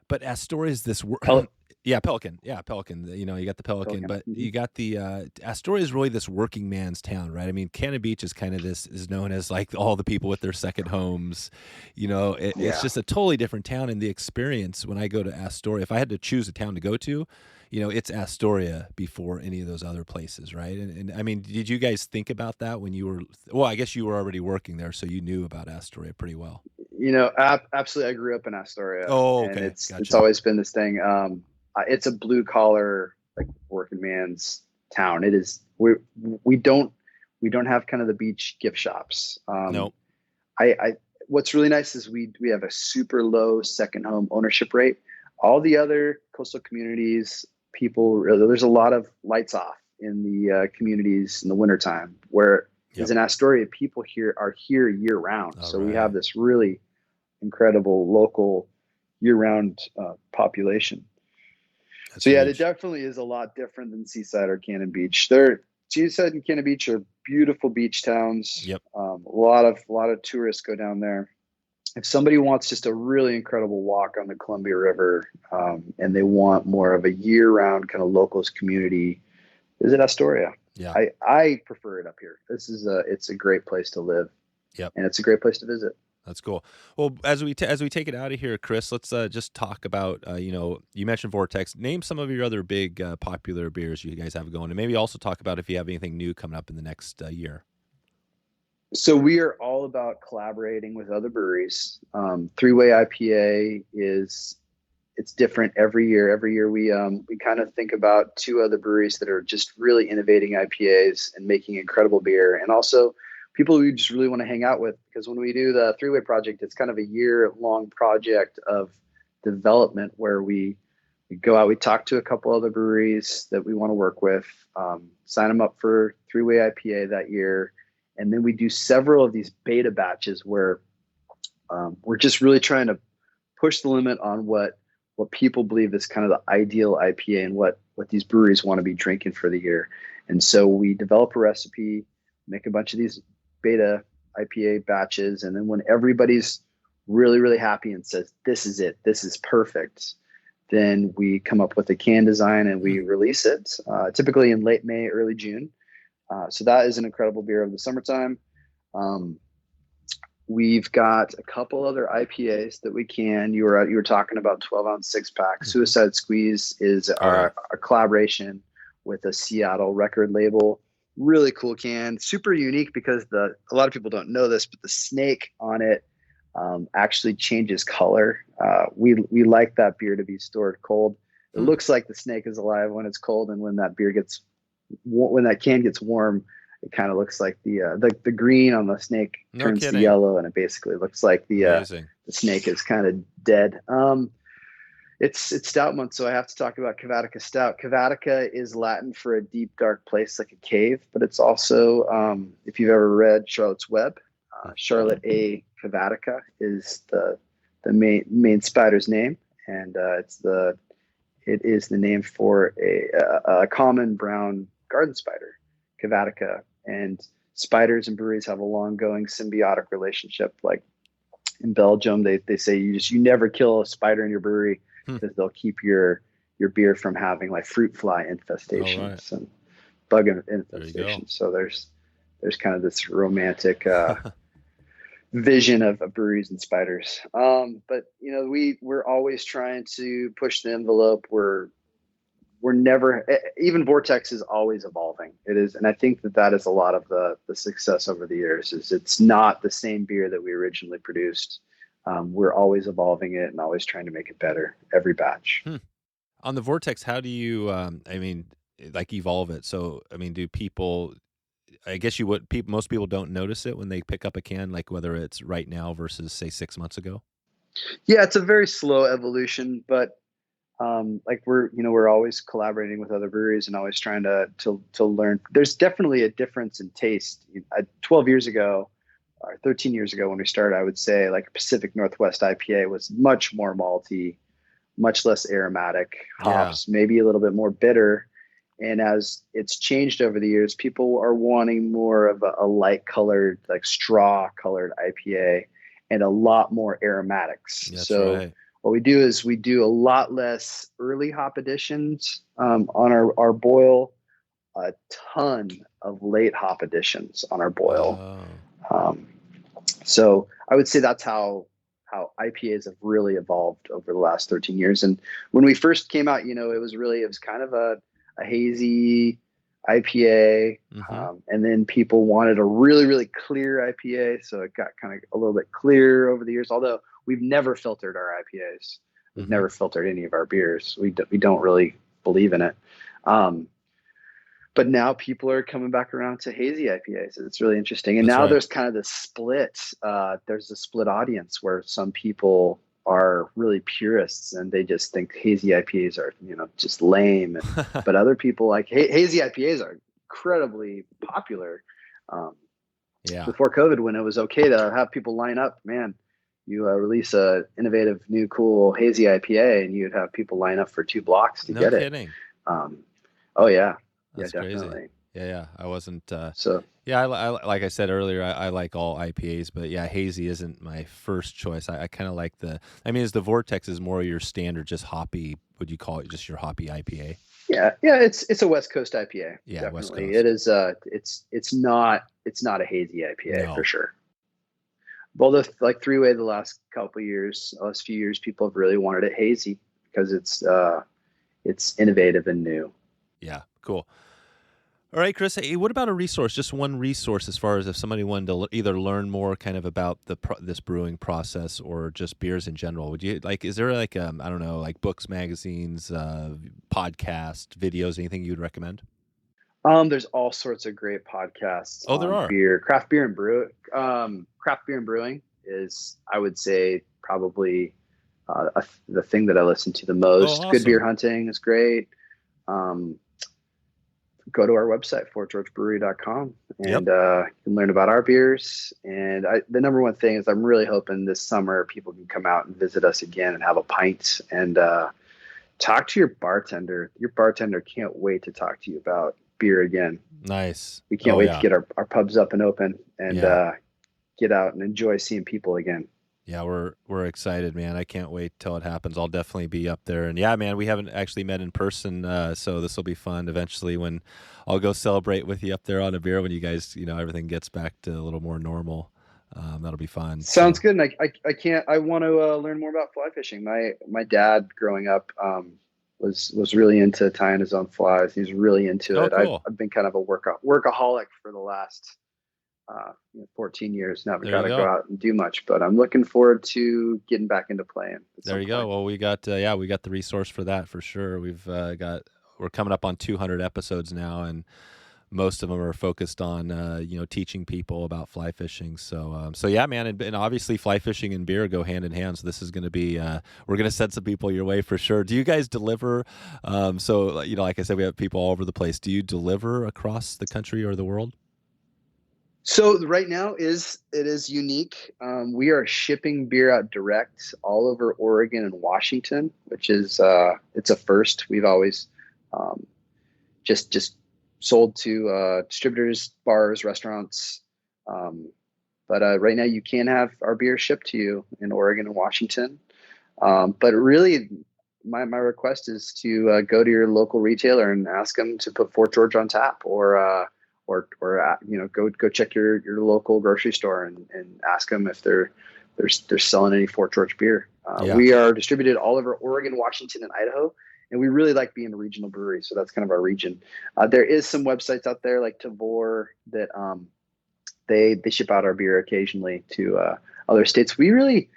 But Astoria is this Pelican. Pelican. You got the Pelican, but you got the Astoria is really this working man's town, right? I mean, Cannon Beach is kind of is known as like all the people with their second homes. It's just a totally different town. And the experience when I go to Astoria, if I had to choose a town to go to, it's Astoria before any of those other places, right? And I mean, did you guys think about that when you were? Well, I guess you were already working there, so you knew about Astoria pretty well.
Absolutely. I grew up in Astoria.
Oh, okay.
And it's always been this thing. It's a blue collar like working man's town. It is, we don't have kind of the beach gift shops.
No.
I what's really nice is we have a super low second home ownership rate. All the other coastal communities, there's a lot of lights off in the communities in the wintertime, where as in Astoria, people here are here year round. So we have this really incredible local year round population.
That's
so yeah,
huge.
it definitely is a lot different than Seaside or Cannon Beach. Seaside and Cannon Beach are beautiful beach towns.
Yep.
A lot of tourists go down there. If somebody wants just a really incredible walk on the Columbia River, and they want more of a year-round kind of locals community, visit Astoria.
Yeah.
I prefer it up here. It's a great place to live.
Yep.
And it's a great place to visit.
That's cool. Well, as we take it out of here, Chris, let's just talk about, you mentioned Vortex. Name some of your other big popular beers you guys have going, and maybe also talk about if you have anything new coming up in the next year.
So we are all about collaborating with other breweries. Three-way IPA it's different every year. Every year we kind of think about two other breweries that are just really innovating IPAs and making incredible beer, and also people we just really want to hang out with, because when we do the three-way project, it's kind of a year-long project of development where we go out, we talk to a couple other breweries that we want to work with, sign them up for three-way IPA that year, and then we do several of these beta batches where we're just really trying to push the limit on what people believe is kind of the ideal IPA and what these breweries want to be drinking for the year. And so we develop a recipe, make a bunch of these beta IPA batches, and then when everybody's really, really happy and says, this is it, this is perfect, then we come up with a can design and we release it, typically in late May, early June. So that is an incredible beer of the summertime. We've got a couple other IPAs that we can. You were talking about 12-ounce 6-pack. Suicide Squeeze is our collaboration with a Seattle record label. Really cool can, super unique because a lot of people don't know this, but the snake on it actually changes color. We like that beer to be stored cold. It looks like the snake is alive when it's cold, and when that can gets warm, it kind of looks like the green on the snake turns to yellow, and it basically looks like the snake is kind of dead. It's stout month, so I have to talk about Cavatica Stout. Cavatica is Latin for a deep, dark place like a cave, but it's also, if you've ever read Charlotte's Web, Charlotte A. Cavatica is the main spider's name, and it is the name for a common brown garden spider, Cavatica. And spiders and breweries have a long-going symbiotic relationship. Like in Belgium, they say you never kill a spider in your brewery, because they'll keep your beer from having like fruit fly infestations and bug infestations. So there's kind of this romantic vision of breweries and spiders. But we're always trying to push the envelope. We're never, even Vortex is always evolving. It is, and I think that is a lot of the success over the years. Is it's not the same beer that we originally produced. We're always evolving it and always trying to make it better every batch.
On the Vortex, how do you, evolve it? So, do people, I guess most people don't notice it when they pick up a can, like whether it's right now versus say 6 months ago?
Yeah, it's a very slow evolution, but we're always collaborating with other breweries and always trying to learn. There's definitely a difference in taste. 12 years ago, or 13 years ago when we started, I would say like Pacific Northwest IPA was much more malty, much less aromatic hops, maybe a little bit more bitter. And as it's changed over the years, people are wanting more of a light colored, like straw colored IPA and a lot more aromatics. What we do is we do a lot less early hop additions on our boil, a ton of late hop additions on our boil. So I would say that's how IPAs have really evolved over the last 13 years. And when we first came out, it was kind of a hazy IPA. And then people wanted a really, really clear IPA. So it got kind of a little bit clear over the years, although we've never filtered our IPAs. We've never filtered any of our beers. We don't really believe in it. Um, but now people are coming back around to hazy IPAs. It's really interesting. And
That's
now
right.
there's kind of this split. There's a split audience where some people are really purists and they just think hazy IPAs are, just lame. But other people like hazy IPAs are incredibly popular.
Yeah.
Before COVID, when it was okay to have people line up, man, you release a innovative, new, cool hazy IPA, and you'd have people line up for 2 blocks to
No
get it.
kidding.
Oh yeah,
That's crazy.
definitely.
Yeah. I wasn't.
So
Yeah, like I said earlier, I like all IPAs, but yeah, hazy isn't my first choice. I kind of like is the Vortex is more your standard, just hoppy. Would you call it just your hoppy IPA?
yeah, it's a West Coast IPA.
Yeah, West
Definitely,
Coast.
it is. It's not a hazy IPA
No.
for sure. Well, the like 3-way the last few years, people have really wanted it hazy because it's innovative and new.
Yeah, cool. All right, Chris. Hey, what about a resource? Just one resource, as far as if somebody wanted to either learn more kind of about this brewing process or just beers in general. Would you like? Is there like I don't know, like books, magazines, podcast, videos, anything you'd recommend?
There's all sorts of great podcasts
Oh, there
on
are.
beer, craft beer and brew. Craft beer and brewing is, I would say, probably the thing that I listen to the
Oh,
most. Good Beer
awesome.
Hunting is great. Um, go to our website, fortgeorgebrewery.com,
Yep.
and you can learn about our beers. And the number one thing is I'm really hoping this summer people can come out and visit us again and have a pint and talk to your bartender. Your bartender can't wait to talk to you about beer again.
Nice.
We can't
Oh,
wait to
yeah.
get our pubs up and open and
Yeah.
get out and enjoy seeing people again.
Yeah, we're excited, man. I can't wait till it happens. I'll definitely be up there. And yeah, man, we haven't actually met in person, so this will be fun eventually when I'll go celebrate with you up there on a beer when you guys, everything gets back to a little more normal. That'll be fun.
Sounds
So,
good. And I want to learn more about fly fishing. My dad growing up was really into tying his own flies. He's really into
oh,
it. I've,
cool.
I've been kind of a workaholic for the last 14 years. Never
There
got
you
to go
go.
out and do much, but I'm looking forward to getting back into playing at
There
some
you go.
point.
Well, we got the resource for that for sure. We're coming up on 200 episodes now, and most of them are focused on teaching people about fly fishing. So yeah, man, and obviously fly fishing and beer go hand in hand. So this is going to be we're going to send some people your way for sure. Do you guys deliver? So like I said, we have people all over the place. Do you deliver across the country or the world?
So right now it is unique. We are shipping beer out direct all over Oregon and Washington, which is it's a first. We've always um, just sold to distributors, bars, restaurants. Um, but right now you can have our beer shipped to you in Oregon and Washington. But really, my request is to go to your local retailer and ask them to put Fort George on tap, or go check your local grocery store and ask them if they're selling any Fort George beer.
Yeah.
We are distributed all over Oregon, Washington, and Idaho, and we really like being a regional brewery, so that's kind of our region. There is some websites out there like Tavern that they ship out our beer occasionally to other states. We really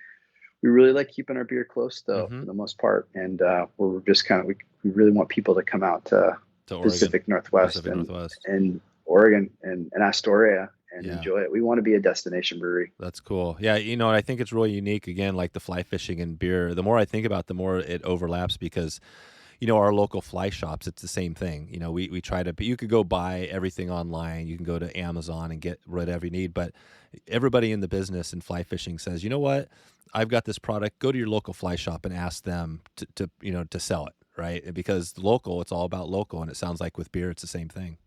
like keeping our beer close though,
Mm-hmm.
for the most part, and we're just kind of we really want people to come out to
Oregon,
Pacific Northwest
Pacific Northwest.
and Oregon and Astoria and
Yeah.
enjoy it. We want to be a destination brewery.
That's cool. Yeah, I think it's really unique. Again, like the fly fishing and beer. The more I think about, it, the more it overlaps because our local fly shops, it's the same thing. We try to, you could go buy everything online. You can go to Amazon and get whatever you need. But everybody in the business in fly fishing says, you know what? I've got this product. Go to your local fly shop and ask them to sell it, right? Because local, it's all about local. And it sounds like with beer, it's the same thing.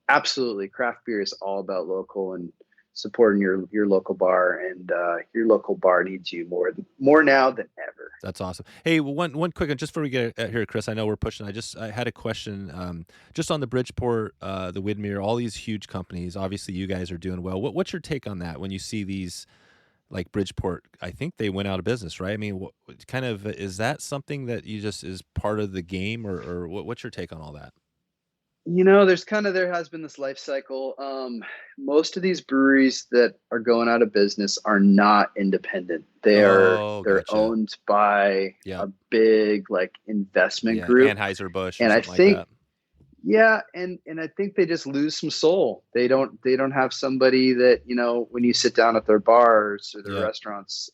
Absolutely. Craft beer is all about local and supporting your local bar, and your local bar needs you more now than ever.
That's awesome. Hey, one quick one, just before we get here, Chris. I know we're pushing. I had a question, just on the Bridgeport, the Widmer, all these huge companies. Obviously, you guys are doing well. What's your take on that when you see these, like Bridgeport? I think they went out of business, right? I mean, what kind of is that something that you just is part of the game, or what's your take on all that?
there has been this life cycle. Most of these breweries that are going out of business are not independent.
Oh,
They're
gotcha.
owned by
Yeah.
a big like investment
Yeah.
group.
Anheuser-Busch or
And I
something like
think,
that.
yeah, and I think they just lose some soul. They don't have somebody that, when you sit down at their bars or their
Yep.
restaurants,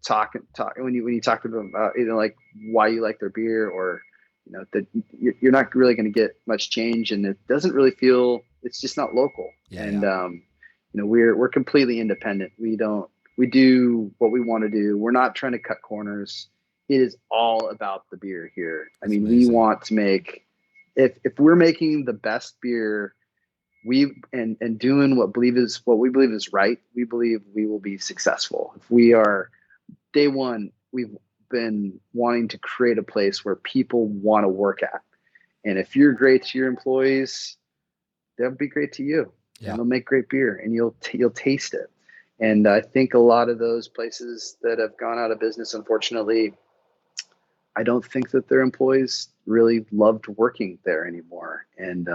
talk when you talk to them about either like why you like their beer, or that you're not really going to get much change, and it doesn't really feel, it's just not local.
Yeah.
And
Yeah.
we're completely independent. We do what we want to do. We're not trying to cut corners. It is all about the beer here. I
That's
mean, we
amazing.
want to make, if we're making the best beer, and doing what we believe is right, we believe we will be successful. If we are, day one, we've been wanting to create a place where people want to work at. And if you're great to your employees, they'll be great to you, and
Yeah.
they'll make great beer, and you'll taste it. And I think a lot of those places that have gone out of business, unfortunately, I don't think that their employees really loved working there anymore. And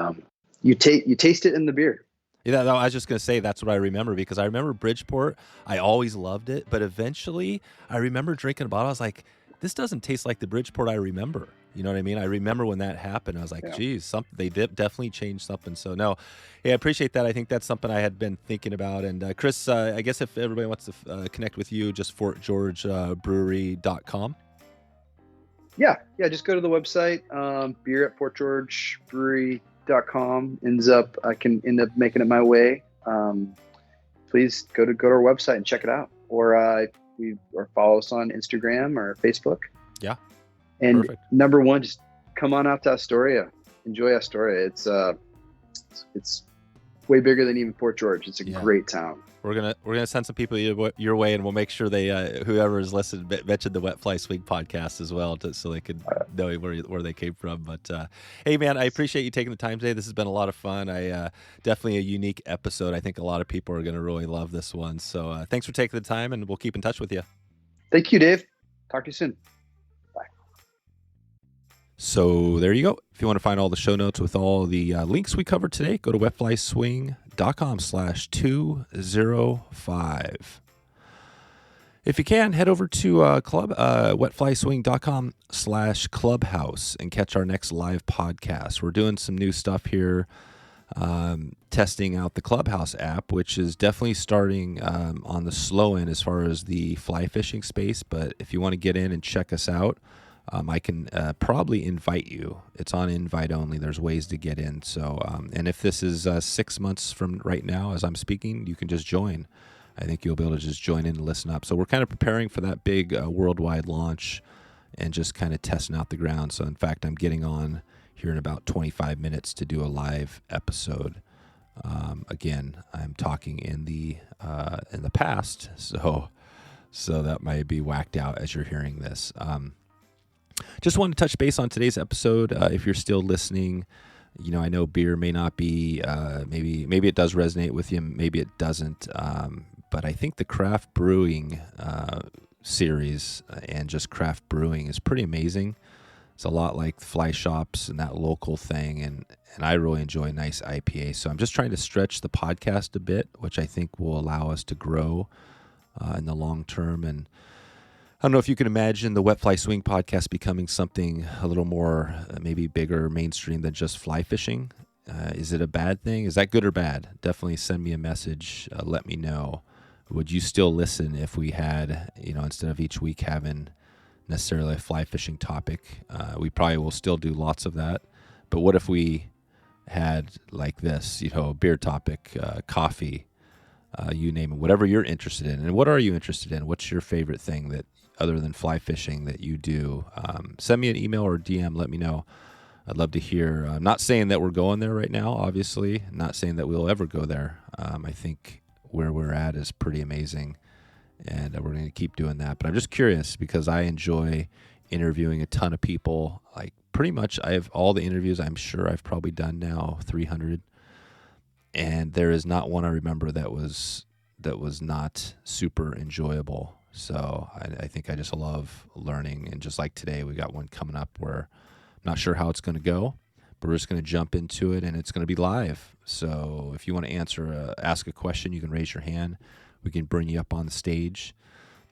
you taste it in the beer.
Yeah, no, I was just gonna say that's what I remember, because I remember Bridgeport. I always loved it, but eventually I remember drinking a bottle. I was like, "This doesn't taste like the Bridgeport I remember." You know what I mean? I remember when that happened. I was like,
Yeah.
"Geez, they definitely changed something." So no, yeah, I appreciate that. I think that's something I had been thinking about. And Chris, I guess if everybody wants to connect with you, just FortGeorgeBrewery.com.
Yeah. Just go to the website, beer at FortGeorgeBrewery.com. I can end up making it my way. Please go to our website and check it out, or follow us on Instagram or Facebook.
Yeah,
And
perfect.
number one, just come on out to Astoria. Enjoy Astoria. It's way bigger than even Fort George. It's a great town.
We're gonna send some people your way, and we'll make sure they whoever is listening mentioned the Wet Fly Swing podcast as well, so they could know where they came from. But hey, man, I appreciate you taking the time today. This has been a lot of fun. Definitely a unique episode. I think a lot of people are gonna really love this one. So thanks for taking the time, and we'll keep in touch with you.
Thank you, Dave. Talk to you soon.
So there you go. If you want to find all the show notes with all the links we covered today, go to wetflyswing.com/205. If you can, head over to wetflyswing.com/clubhouse and catch our next live podcast. We're doing some new stuff here, testing out the Clubhouse app, which is definitely starting on the slow end as far as the fly fishing space. But if you want to get in and check us out, I can probably invite you. It's on invite only. There's ways to get in. So, and if this is 6 months from right now, as I'm speaking, you can just join. I think you'll be able to just join in and listen up. So we're kind of preparing for that big worldwide launch and just kind of testing out the ground. So in fact, I'm getting on here in about 25 minutes to do a live episode. Again, I'm talking in the past, so that might be whacked out as you're hearing this. Just wanted to touch base on today's episode. If you're still listening, I know beer may not be, maybe it does resonate with you, maybe it doesn't. But I think the craft brewing series and just craft brewing is pretty amazing. It's a lot like fly shops and that local thing, and I really enjoy a nice IPA. So I'm just trying to stretch the podcast a bit, which I think will allow us to grow in the long term. And I don't know if you can imagine the Wet Fly Swing podcast becoming something a little more, maybe bigger, mainstream than just fly fishing. Is it a bad thing? Is that good or bad? Definitely send me a message. Let me know. Would you still listen if we had, instead of each week having necessarily a fly fishing topic? We probably will still do lots of that. But what if we had like this, a beer topic, coffee, you name it, whatever you're interested in. And what are you interested in? What's your favorite thing that, other than fly fishing, that you do? Send me an email or DM. Let me know. I'd love to hear. I'm not saying that we're going there right now, obviously. I'm not saying that we'll ever go there. I think where we're at is pretty amazing, and we're going to keep doing that. But I'm just curious because I enjoy interviewing a ton of people. Like pretty much I have all the interviews I'm sure I've probably done now, 300. And there is not one I remember that was not super enjoyable. So I think I just love learning. And just like today, we got one coming up where I'm not sure how it's going to go, we're just going to jump into it, and it's going to be live. So if you want to ask a question, you can raise your hand. We can bring you up on the stage.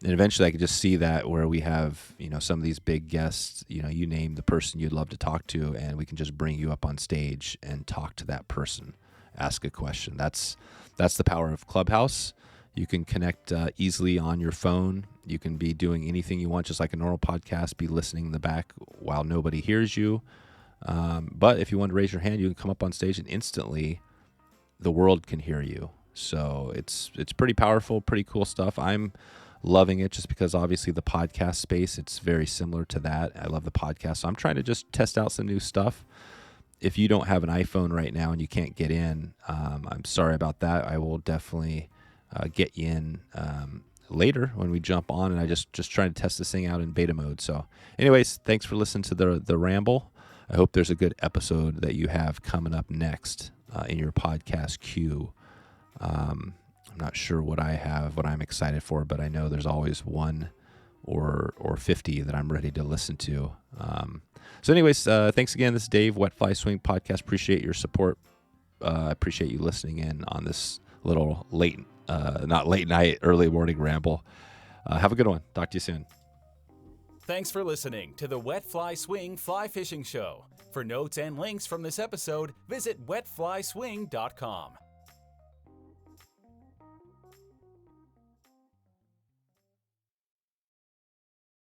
And eventually I could just see that where we have, some of these big guests, you name the person you'd love to talk to, and we can just bring you up on stage and talk to that person, ask a question. That's the power of Clubhouse. You can connect easily on your phone. You can be doing anything you want, just like a normal podcast, be listening in the back while nobody hears you. But if you want to raise your hand, you can come up on stage and instantly the world can hear you. So it's pretty powerful, pretty cool stuff. I'm loving it just because obviously the podcast space, it's very similar to that. I love the podcast. So I'm trying to just test out some new stuff. If you don't have an iPhone right now and you can't get in, I'm sorry about that. I will definitely get you in later when we jump on, and I just trying to test this thing out in beta mode. So anyways, thanks for listening to the ramble. I hope there's a good episode that you have coming up next in your podcast queue. I'm not sure what I'm excited for, but I know there's always one or 50 that I'm ready to listen to. So anyways, thanks again. This is Dave, Wet Fly Swing Podcast. Appreciate your support. Appreciate you listening in on this little not late night, early morning ramble. Have a good one. Talk to you soon.
Thanks for listening to the Wet Fly Swing Fly Fishing Show. For notes and links from this episode, visit wetflyswing.com.